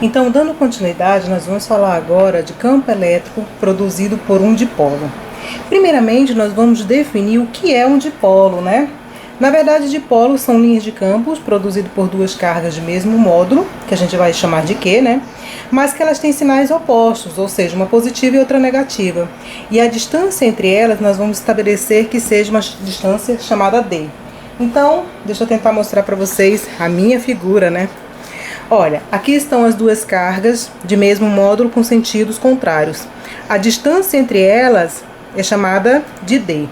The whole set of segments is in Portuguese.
Então, dando continuidade, nós vamos falar agora de campo elétrico produzido por um dipolo. Primeiramente, nós vamos definir o que é um dipolo, né? Na verdade, dipolos são linhas de campos produzidas por duas cargas de mesmo módulo, que a gente vai chamar de Q, né? Mas que elas têm sinais opostos, ou seja, uma positiva e outra negativa. E a distância entre elas, nós vamos estabelecer que seja uma distância chamada D. Então, deixa eu tentar mostrar para vocês a minha figura, né? Olha, aqui estão as duas cargas de mesmo módulo com sentidos contrários. A distância entre elas é chamada de D.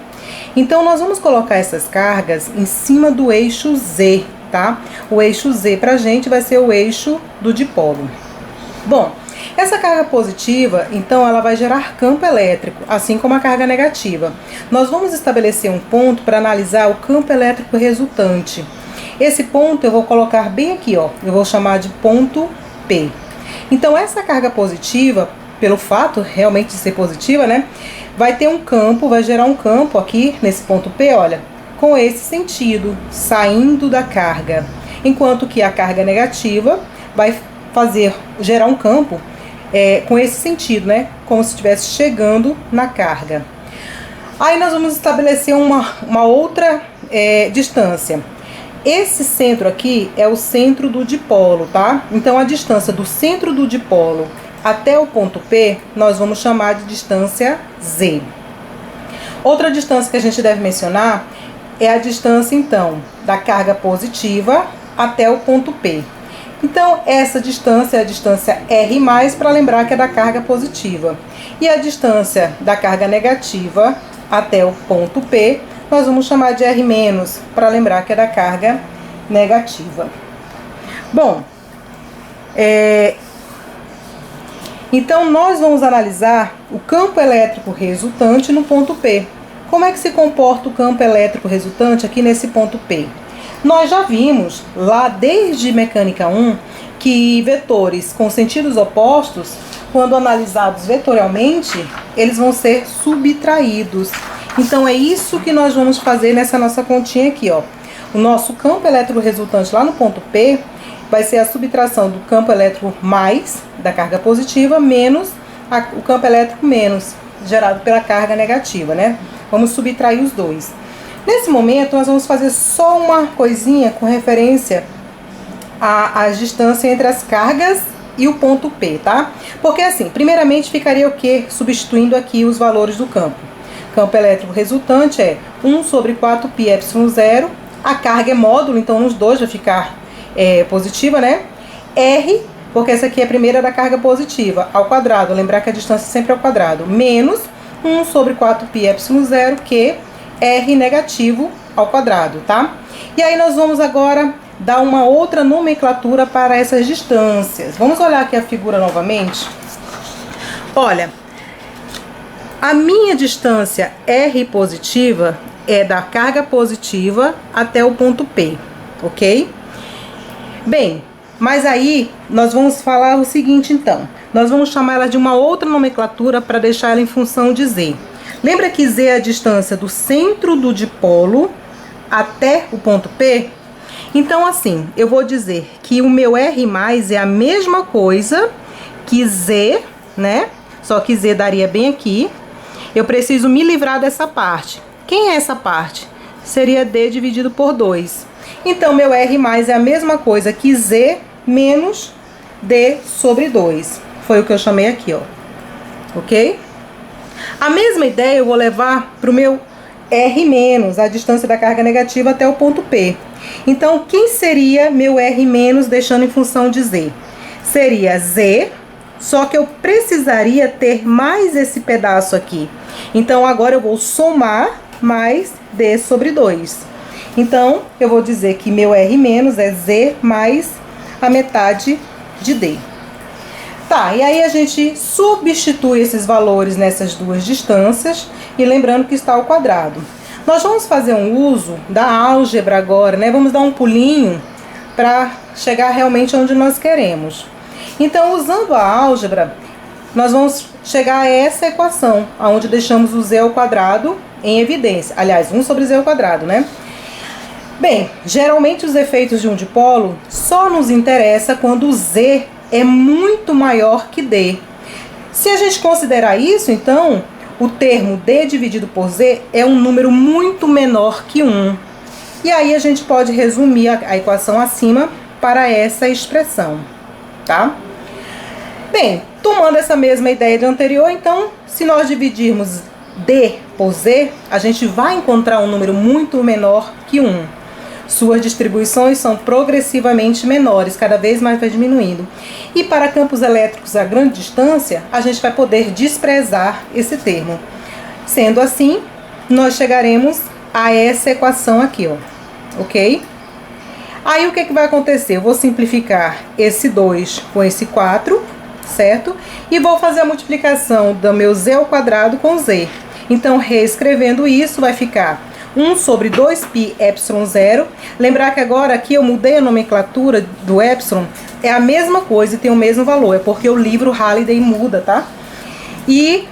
Então, nós vamos colocar essas cargas em cima do eixo Z, tá? O eixo Z pra gente vai ser o eixo do dipolo. Bom, essa carga positiva, então, ela vai gerar campo elétrico, assim como a carga negativa. Nós vamos estabelecer um ponto para analisar o campo elétrico resultante. Esse ponto eu vou colocar bem aqui, ó. Eu vou chamar de ponto P. Então, essa carga positiva, pelo fato realmente de ser positiva, né? Vai ter um campo, vai gerar um campo aqui nesse ponto P, olha, com esse sentido, saindo da carga. Enquanto que a carga negativa vai gerar um campo com esse sentido, né? Como se estivesse chegando na carga. Aí nós vamos estabelecer uma outra distância. Esse centro aqui é o centro do dipolo, tá? Então, a distância do centro do dipolo até o ponto P, nós vamos chamar de distância Z. Outra distância que a gente deve mencionar é a distância, então, da carga positiva até o ponto P. Então, essa distância é a distância R+, para lembrar que é da carga positiva. E a distância da carga negativa até o ponto P, nós vamos chamar de R-, para lembrar que é da carga negativa. Bom, então nós vamos analisar o campo elétrico resultante no ponto P. Como é que se comporta o campo elétrico resultante aqui nesse ponto P? Nós já vimos lá desde mecânica 1 que vetores com sentidos opostos, quando analisados vetorialmente, eles vão ser subtraídos. Então, é isso que nós vamos fazer nessa nossa continha aqui, ó. O nosso campo elétrico resultante lá no ponto P vai ser a subtração do campo elétrico mais, da carga positiva, menos o campo elétrico menos, gerado pela carga negativa, né? Vamos subtrair os dois. Nesse momento, nós vamos fazer só uma coisinha com referência à distância entre as cargas e o ponto P, tá? Porque assim, primeiramente ficaria o quê? Substituindo aqui os valores do campo. Campo elétrico resultante é 1 sobre 4πε0. A carga é módulo, então nos dois vai ficar positiva, né? R, porque essa aqui é a primeira da carga positiva, ao quadrado. Lembrar que a distância sempre é ao quadrado. Menos 1 sobre 4πε0, que R negativo ao quadrado, tá? E aí nós vamos agora dar uma outra nomenclatura para essas distâncias. Vamos olhar aqui a figura novamente. Olha, a minha distância R positiva é da carga positiva até o ponto P, ok? Bem, mas aí nós vamos falar o seguinte, então. Nós vamos chamar ela de uma outra nomenclatura para deixar ela em função de Z. Lembra que Z é a distância do centro do dipolo até o ponto P? Então, assim, eu vou dizer que o meu R+ é a mesma coisa que Z, né? Só que Z daria bem aqui. Eu preciso me livrar dessa parte. Quem é essa parte? Seria D dividido por 2. Então, meu R+ é a mesma coisa que Z menos D sobre 2. Foi o que eu chamei aqui, ó. Ok? A mesma ideia eu vou levar para o meu R-, a distância da carga negativa até o ponto P. Então, quem seria meu R- deixando em função de Z? Seria Z, só que eu precisaria ter mais esse pedaço aqui. Então, agora eu vou somar mais D sobre 2. Então, eu vou dizer que meu R- é Z mais a metade de D. Tá, e aí a gente substitui esses valores nessas duas distâncias, e lembrando que está ao quadrado. Nós vamos fazer um uso da álgebra agora, né? Vamos dar um pulinho para chegar realmente onde nós queremos. Então, usando a álgebra, nós vamos chegar a essa equação, onde deixamos o z ao quadrado em evidência. Aliás, 1 sobre z ao quadrado, né? Bem, geralmente os efeitos de um dipolo só nos interessa quando o z é muito maior que D. Se a gente considerar isso, então, o termo D dividido por Z é um número muito menor que 1. E aí a gente pode resumir a equação acima para essa expressão, tá? Bem, tomando essa mesma ideia de anterior, então, se nós dividirmos D por Z, a gente vai encontrar um número muito menor que 1. Suas distribuições são progressivamente menores, cada vez mais vai diminuindo. E para campos elétricos a grande distância, a gente vai poder desprezar esse termo. Sendo assim, nós chegaremos a essa equação aqui, ó, ok? Aí o que vai acontecer? Eu vou simplificar esse 2 com esse 4, certo? E vou fazer a multiplicação do meu z ao quadrado com z. Então, reescrevendo isso, vai ficar 1 sobre 2π epsilon zero. Lembrar que agora aqui eu mudei a nomenclatura do epsilon, é a mesma coisa e tem o mesmo valor, é porque o livro Halliday muda, tá? E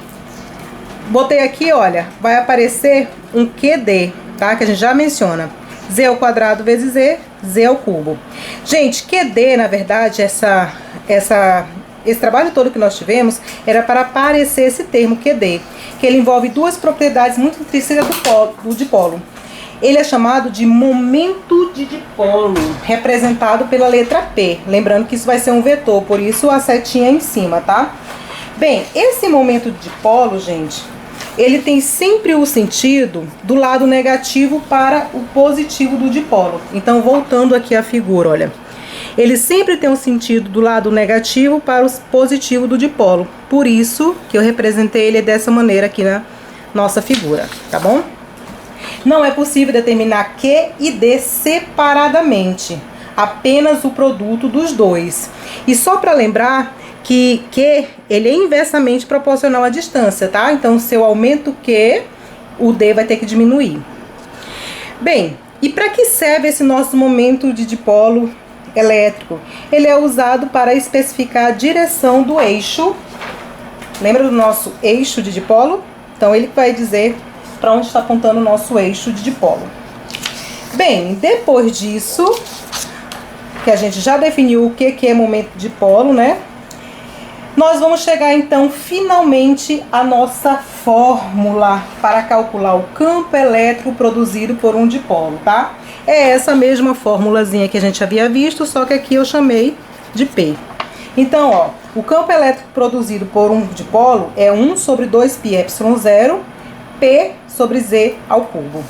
botei aqui, olha, vai aparecer um QD, tá? Que a gente já menciona. Z ao quadrado vezes Z ao cubo. Gente, QD, na verdade, esse trabalho todo que nós tivemos era para aparecer esse termo QD, que ele envolve duas propriedades muito intrínsecas do dipolo. Ele é chamado de momento de dipolo, representado pela letra P. Lembrando que isso vai ser um vetor, por isso a setinha em cima, tá? Bem, esse momento de dipolo, gente, ele tem sempre o sentido do lado negativo para o positivo do dipolo. Então, voltando aqui à figura, olha. Ele sempre tem um sentido do lado negativo para o positivo do dipolo. Por isso que eu representei ele dessa maneira aqui na nossa figura, tá bom? Não é possível determinar Q e D separadamente, apenas o produto dos dois. E só para lembrar que Q, ele é inversamente proporcional à distância, tá? Então, se eu aumento Q, o D vai ter que diminuir. Bem, e para que serve esse nosso momento de dipolo elétrico? Ele é usado para especificar a direção do eixo. Lembra do nosso eixo de dipolo? Então, ele vai dizer para onde está apontando o nosso eixo de dipolo. Bem, depois disso, que a gente já definiu o que é momento de dipolo, né? Nós vamos chegar, então, finalmente à nossa fórmula para calcular o campo elétrico produzido por um dipolo, tá? É essa mesma formulazinha que a gente havia visto, só que aqui eu chamei de P. Então, ó, o campo elétrico produzido por um dipolo é 1 sobre 2π epsilon zero, P sobre Z ao cubo,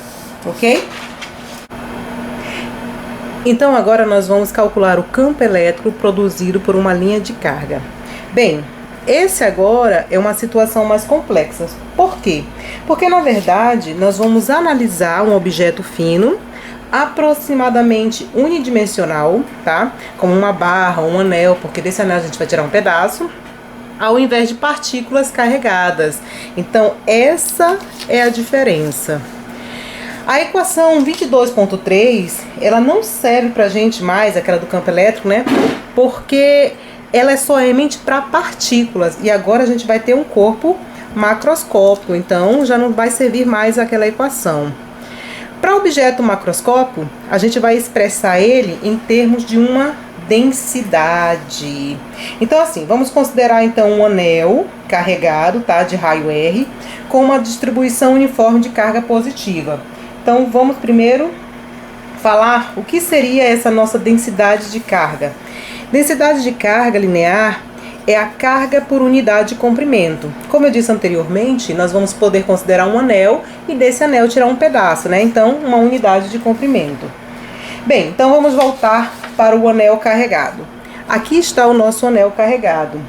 ok? Então, agora nós vamos calcular o campo elétrico produzido por uma linha de carga. Bem, esse agora é uma situação mais complexa. Por quê? Porque, na verdade, nós vamos analisar um objeto fino, aproximadamente unidimensional, tá? Como uma barra, um anel, porque desse anel a gente vai tirar um pedaço, ao invés de partículas carregadas. Então, essa é a diferença. A equação 22.3, ela não serve pra gente mais, aquela do campo elétrico, né? Porque ela é somente para partículas. E agora a gente vai ter um corpo macroscópico, então já não vai servir mais aquela equação. Para objeto macroscópico, a gente vai expressar ele em termos de uma densidade. Então, assim, vamos considerar então um anel carregado, tá, de raio R, com uma distribuição uniforme de carga positiva. Então, vamos primeiro falar o que seria essa nossa densidade de carga. Densidade de carga linear é a carga por unidade de comprimento. Como eu disse anteriormente, nós vamos poder considerar um anel e desse anel tirar um pedaço, né? Então, uma unidade de comprimento. Bem, então vamos voltar para o anel carregado. Aqui está o nosso anel carregado.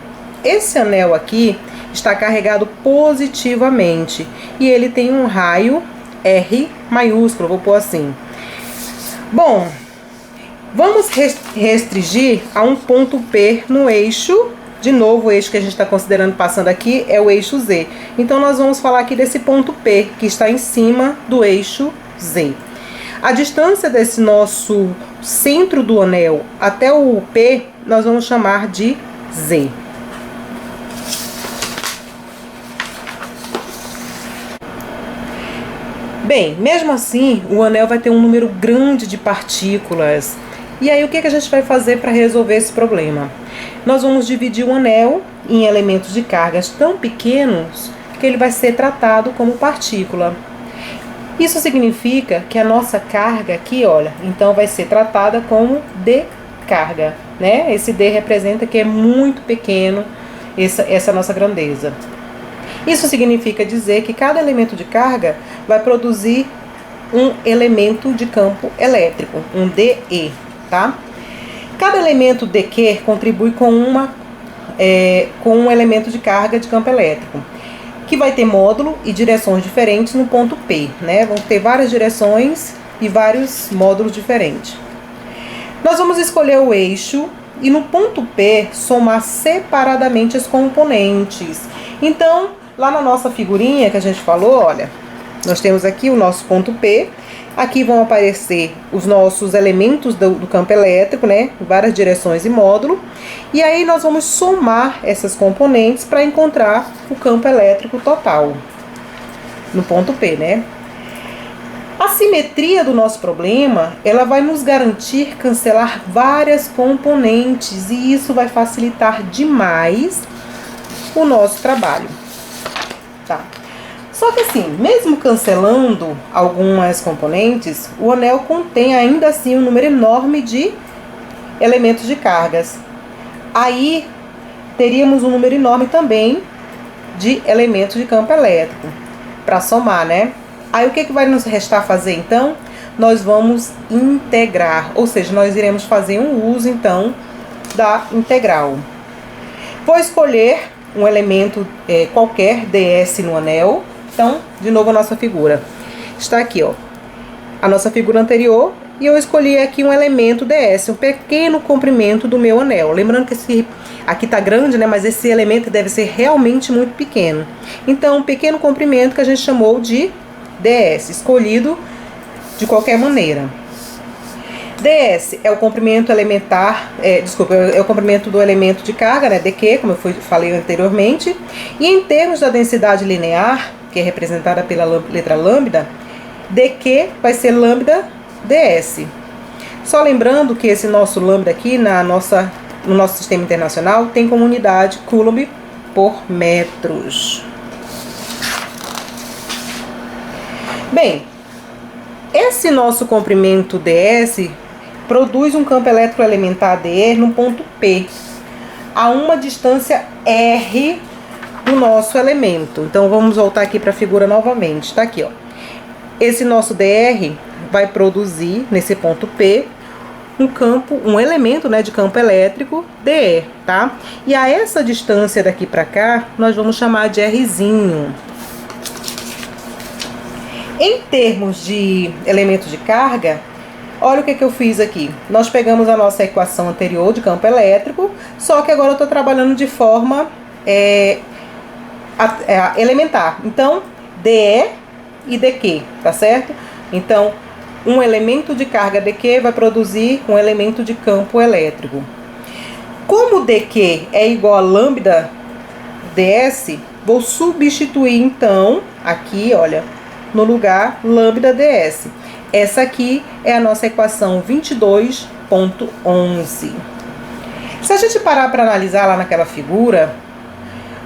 Esse anel aqui está carregado positivamente e ele tem um raio R maiúsculo, vou pôr assim. Bom, vamos restringir a um ponto P no eixo. De novo, o eixo que a gente está considerando passando aqui é o eixo Z. Então, nós vamos falar aqui desse ponto P, que está em cima do eixo Z. A distância desse nosso centro do anel até o P, nós vamos chamar de Z. Bem, mesmo assim, o anel vai ter um número grande de partículas E aí, o que a gente vai fazer para resolver esse problema? Nós vamos dividir o anel em elementos de cargas tão pequenos que ele vai ser tratado como partícula. Isso significa que a nossa carga aqui, olha, então vai ser tratada como D carga, né? Esse D representa que é muito pequeno essa nossa grandeza. Isso significa dizer que cada elemento de carga vai produzir um elemento de campo elétrico, um DE, tá? Cada elemento DQ contribui com um elemento de carga de campo elétrico, que vai ter módulo e direções diferentes no ponto P, né? Vão ter várias direções e vários módulos diferentes. Nós vamos escolher o eixo e no ponto P somar separadamente as componentes. Então, lá na nossa figurinha que a gente falou, olha, nós temos aqui o nosso ponto P. Aqui vão aparecer os nossos elementos do campo elétrico, né? Várias direções e módulo. E aí nós vamos somar essas componentes para encontrar o campo elétrico total no ponto P, né? A simetria do nosso problema, ela vai nos garantir cancelar várias componentes e isso vai facilitar demais o nosso trabalho, tá? Só que assim, mesmo cancelando algumas componentes, o anel contém ainda assim um número enorme de elementos de cargas. Aí, teríamos um número enorme também de elementos de campo elétrico para somar, né? Aí, o que vai nos restar fazer, então? Nós vamos integrar, ou seja, nós iremos fazer um uso, então, da integral. Vou escolher um elemento qualquer, ds no anel. Então, de novo a nossa figura. Está aqui, ó, a nossa figura anterior. E eu escolhi aqui um elemento ds, um pequeno comprimento do meu anel. Lembrando que esse aqui tá grande, né? Mas esse elemento deve ser realmente muito pequeno. Então, um pequeno comprimento que a gente chamou de ds, escolhido de qualquer maneira. ds é o comprimento elementar, é o comprimento do elemento de carga, né? dq, como eu falei anteriormente. E em termos da densidade linear, que é representada pela letra lambda, dq vai ser lambda ds. Só lembrando que esse nosso lambda aqui no nosso sistema internacional tem como unidade coulomb por metros. Bem, esse nosso comprimento ds produz um campo elétrico elementar dE no ponto P, a uma distância R do nosso elemento. Então, vamos voltar aqui para a figura novamente. Está aqui, ó. Esse nosso dr vai produzir, nesse ponto P, um elemento, né, de campo elétrico dE, tá? E a essa distância daqui para cá, nós vamos chamar de Rzinho. Em termos de elementos de carga, olha o que eu fiz aqui. Nós pegamos a nossa equação anterior de campo elétrico, só que agora eu estou trabalhando de forma elementar. Então, dE e dQ, tá certo? Então, um elemento de carga dQ vai produzir um elemento de campo elétrico. Como dQ é igual a lambda ds, vou substituir então, aqui, olha, no lugar lambda ds. Essa aqui é a nossa equação 22.11. Se a gente parar para analisar lá naquela figura,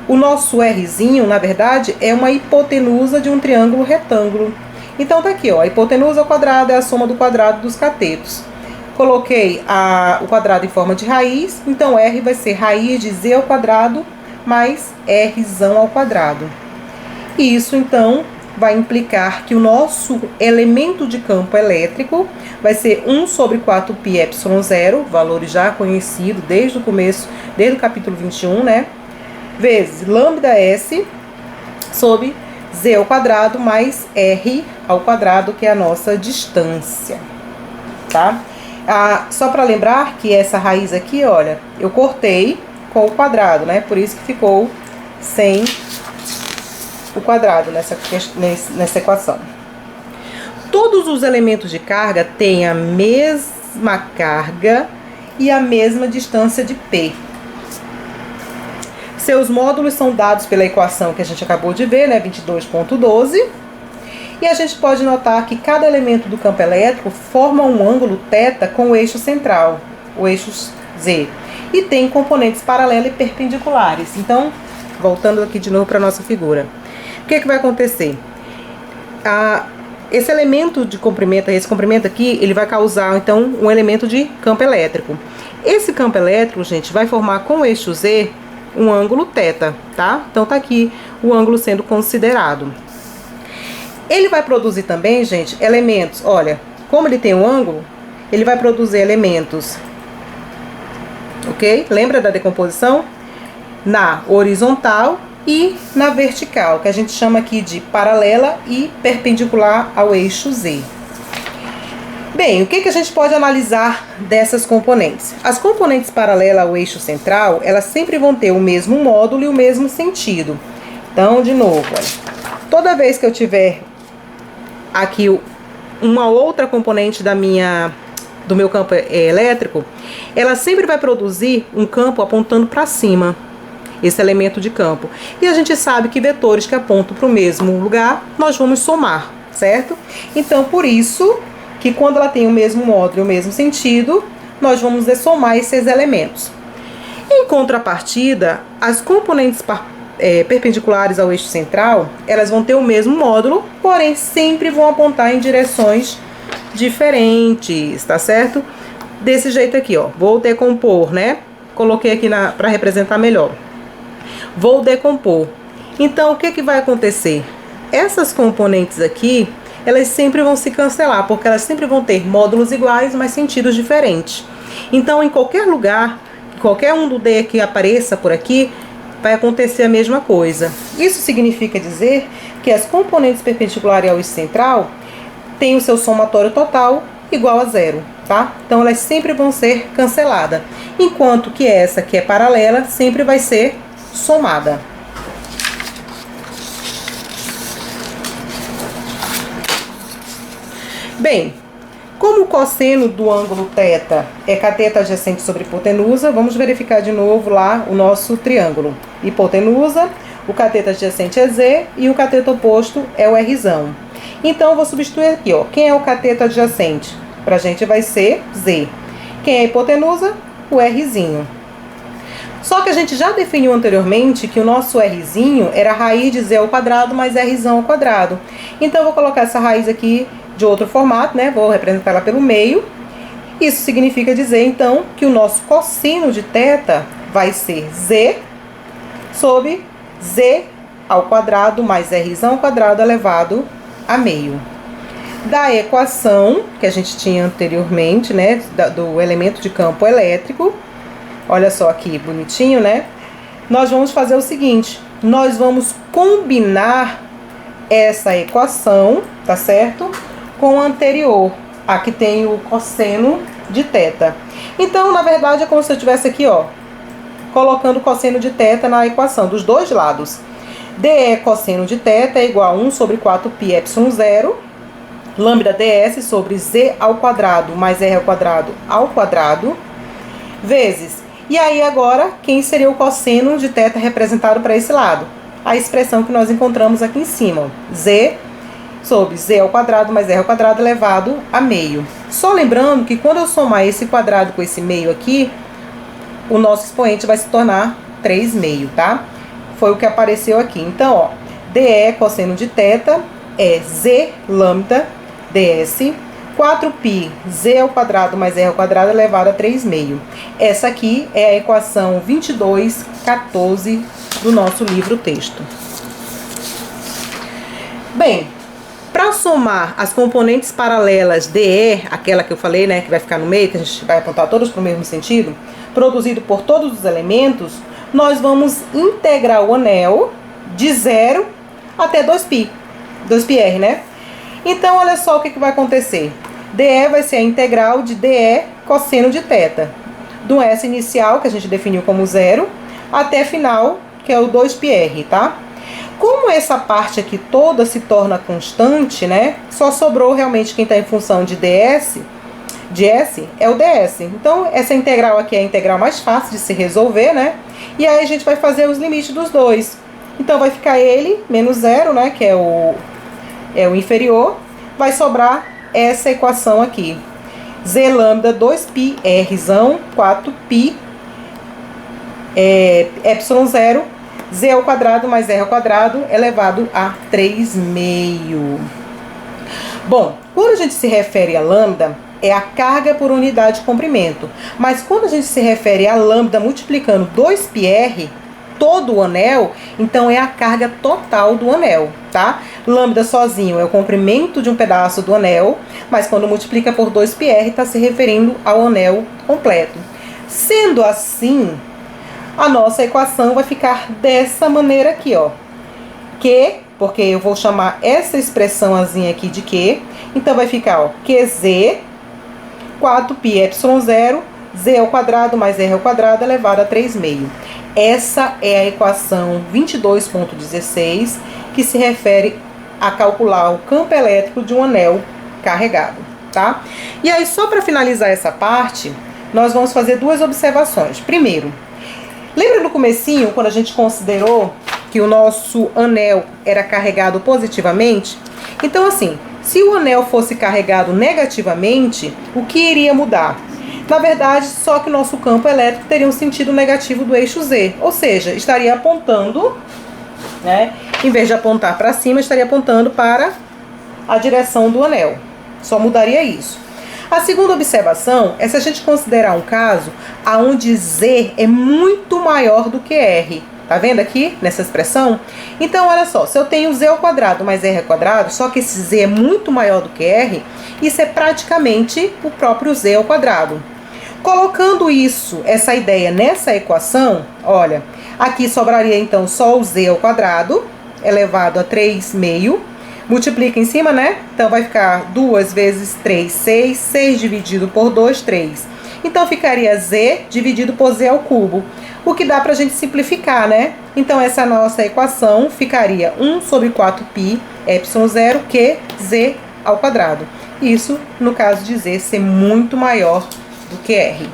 o nosso Rzinho, na verdade, é uma hipotenusa de um triângulo retângulo. Então tá aqui, ó, a hipotenusa ao quadrado é a soma do quadrado dos catetos. Coloquei o quadrado em forma de raiz, então R vai ser raiz de Z ao quadrado mais Rzão ao quadrado. E isso, então, vai implicar que o nosso elemento de campo elétrico vai ser 1 sobre 4πε0, valores já conhecidos desde o começo, desde o capítulo 21, né? Vezes lambda S sobre Z ao quadrado mais R ao quadrado, que é a nossa distância, tá? Só para lembrar que essa raiz aqui, olha, eu cortei com o quadrado, né? Por isso que ficou sem o quadrado nessa equação. Todos os elementos de carga têm a mesma carga e a mesma distância de P. Seus módulos são dados pela equação que a gente acabou de ver, né? 22.12. E a gente pode notar que cada elemento do campo elétrico forma um ângulo θ com o eixo central, o eixo Z. E tem componentes paralelos e perpendiculares. Então, voltando aqui de novo para a nossa figura. O que vai acontecer? Esse elemento de comprimento, esse comprimento aqui, ele vai causar, então, um elemento de campo elétrico. Esse campo elétrico, gente, vai formar com o eixo Z um ângulo θ, tá? Então, tá aqui o ângulo sendo considerado. Ele vai produzir também, gente, elementos. Olha, como ele tem um ângulo, ele vai produzir elementos, ok? Lembra da decomposição? Na horizontal e na vertical, que a gente chama aqui de paralela e perpendicular ao eixo Z. Bem, o que a gente pode analisar dessas componentes? As componentes paralelas ao eixo central, elas sempre vão ter o mesmo módulo e o mesmo sentido. Então, de novo, olha, toda vez que eu tiver aqui uma outra componente do meu campo elétrico, ela sempre vai produzir um campo apontando para cima, esse elemento de campo. E a gente sabe que vetores que apontam para o mesmo lugar, nós vamos somar, certo? Então, por isso que quando ela tem o mesmo módulo e o mesmo sentido, nós vamos somar esses elementos. Em contrapartida, as componentes perpendiculares ao eixo central, elas vão ter o mesmo módulo, porém sempre vão apontar em direções diferentes, tá certo? Desse jeito aqui, ó, vou decompor, né? Coloquei aqui para representar melhor. Vou decompor. Então, o que vai acontecer? Essas componentes aqui, elas sempre vão se cancelar, porque elas sempre vão ter módulos iguais, mas sentidos diferentes. Então, em qualquer lugar, qualquer um do D que apareça por aqui, vai acontecer a mesma coisa. Isso significa dizer que as componentes perpendiculares ao eixo central têm o seu somatório total igual a zero, tá? Então, elas sempre vão ser canceladas, enquanto que essa que é paralela sempre vai ser somada. Bem, como o cosseno do ângulo θ é cateto adjacente sobre hipotenusa, vamos verificar de novo lá o nosso triângulo. Hipotenusa, o cateto adjacente é Z e o cateto oposto é o Rzão. Então, eu vou substituir aqui, ó. Quem é o cateto adjacente? Pra gente vai ser Z. Quem é a hipotenusa? O Rzinho. Só que a gente já definiu anteriormente que o nosso Rzinho era a raiz de Z ao quadrado mais Rzão ao quadrado. Então, eu vou colocar essa raiz aqui de outro formato, né? Vou representar ela pelo meio. Isso significa dizer, então, que o nosso cosseno de θ vai ser Z sobre Z ao quadrado mais Rzão ao quadrado elevado a meio. Da equação que a gente tinha anteriormente, né? Do elemento de campo elétrico. Olha só aqui, bonitinho, né? Nós vamos fazer o seguinte. Nós vamos combinar essa equação, tá certo? Com a anterior, a que tem o cosseno de θ. Então, na verdade, é como se eu estivesse aqui, ó, colocando o cosseno de θ na equação dos dois lados. dE cosseno de θ é igual a 1 sobre 4π epsilon 0, lambda ds sobre Z ao quadrado mais R ao quadrado, vezes. E aí, agora, quem seria o cosseno de θ representado para esse lado? A expressão que nós encontramos aqui em cima, ó, Z sobre Z ao quadrado mais R ao quadrado elevado a meio. Só lembrando que quando eu somar esse quadrado com esse meio aqui, o nosso expoente vai se tornar 3 meio, tá? Foi o que apareceu aqui. Então, ó, dE cosseno de θ é Z lambda ds 4π Z ao quadrado mais R ao quadrado elevado a 3 meio. Essa aqui é a equação 22,14 do nosso livro texto. Bem, para somar as componentes paralelas DE, aquela que eu falei, né, que vai ficar no meio, que a gente vai apontar todas para o mesmo sentido, produzido por todos os elementos, nós vamos integrar o anel de 0 até 2π, 2πr, né? Então, olha só o que vai acontecer. DE vai ser a integral de DE cosseno de θ, do S inicial, que a gente definiu como 0, até final, que é o 2πr, tá? Como essa parte aqui toda se torna constante, né? Só sobrou realmente quem está em função de ds, de S, é o ds. Então, essa integral aqui é a integral mais fácil de se resolver, né? E aí a gente vai fazer os limites dos dois. Então, vai ficar ele menos 0, né? Que é é o inferior, vai sobrar essa equação aqui. Z lambda 2π Rzão 4π ε0 z ao quadrado mais r ao quadrado elevado a 3/2. Bom, quando a gente se refere a lambda, é a carga por unidade de comprimento. Mas quando a gente se refere a lambda multiplicando 2πr, todo o anel, então é a carga total do anel, tá? Lambda sozinho é o comprimento de um pedaço do anel, mas quando multiplica por 2πr, está se referindo ao anel completo. Sendo assim, a nossa equação vai ficar dessa maneira aqui, ó. Q, porque eu vou chamar essa expressãozinha aqui de Q, então vai ficar, ó, QZ 4π ε0 z ao quadrado mais r ao quadrado elevado a 3/2. Essa é a equação 22.16, que se refere a calcular o campo elétrico de um anel carregado, tá? E aí, só para finalizar essa parte, nós vamos fazer duas observações. Primeiro, lembra no comecinho, quando a gente considerou que o nosso anel era carregado positivamente? Então, assim, se o anel fosse carregado negativamente, o que iria mudar? Na verdade, só que o nosso campo elétrico teria um sentido negativo do eixo Z, ou seja, estaria apontando, né? Em vez de apontar para cima, estaria apontando para a direção do anel. Só mudaria isso. A segunda observação é se a gente considerar um caso onde Z é muito maior do que R. Tá vendo aqui, nessa expressão? Então, olha só, se eu tenho Z ao quadrado mais R ao quadrado, só que esse Z é muito maior do que R, isso é praticamente o próprio Z ao quadrado. Colocando isso, essa ideia nessa equação, olha, aqui sobraria então só o Z ao quadrado, elevado a 3/2, multiplica em cima, né? Então vai ficar 2 vezes 3, 6, 6 dividido por 2, 3. Então ficaria Z dividido por Z ao cubo, o que dá pra gente simplificar, né? Então essa nossa equação ficaria 1 sobre 4π ε0 que Z ao quadrado. Isso no caso de Z ser muito maior do que R.